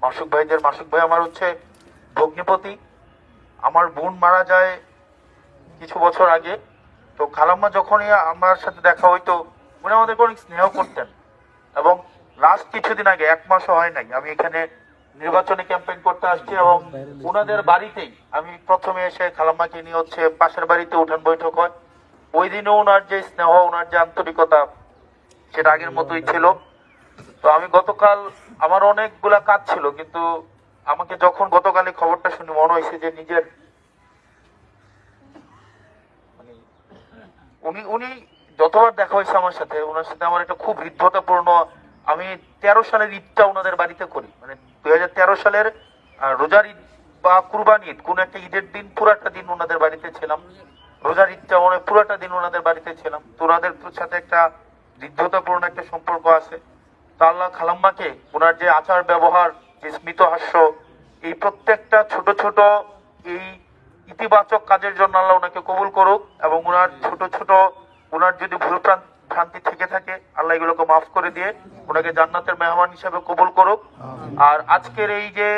মাসুক ভাই আমার হচ্ছে ভগ্নিপতি। আমার বোন মারা যায় কিছু বছর আগে। তো খালাম্মা যখনই আমার সাথে দেখা হইতো, উনি আমাদেরকে অনেক স্নেহ করতেন। এবং লাস্ট কিছুদিন আগে, 1 মাসও হয় নাই, আমি এখানে নির্বাচনী ক্যাম্পেইন করতে আসছি এবং ওনাদের বাড়িতেই আমি প্রথমে এসে খালাম্মাকে নিয়ে হচ্ছে পাশের বাড়িতে উঠান বৈঠক হয়। ওই দিনও ওনার যে স্নেহ, ওনার যে আন্তরিকতা, সেটা আগের মতোই ছিল। তো আমি গতকাল, আমার অনেকগুলা কাজ ছিল, কিন্তু আমাকে যখন গতকালই খবরটা শুনে মনে হয়েছে যে নিজের মানে উনি উনি যতবার দেখা হয়েছে আমার সাথে, ওনার সাথে আমার একটা খুব হৃদ্যতাপূর্ণ, আমি 13 সালের ঈদটা ওনাদের বাড়িতে করি, মানে 2013 সালের রোজার ঈদ বা কুরবান ঈদ, কোন একটা ঈদের দিন পুরাটা দিন ওনাদের বাড়িতে ছিলাম। রোজার ঈদটা মানে পুরাটা দিন ওনাদের বাড়িতে ছিলাম। তো ওনাদের সাথে একটা হৃদ্যতাপূর্ণ একটা সম্পর্ক আছে। তো আল্লাহ খালাম্মাকে ওনার যে আচার ব্যবহার, যে স্মিত হাস্য, এই প্রত্যেকটা ছোট ছোট এই ইতিবাচক কাজের জন্য আল্লাহ ওনাকে কবুল করুক। এবং ওনার ছোট ছোট, ওনার যদি ভুল ভ্রান্তি থেকে থাকে, আল্লাহ এগুলোকে মাফ করে দিয়ে ওনাকে জান্নাতের মেহমান হিসেবে কবুল করুক। আর আজকের এই যে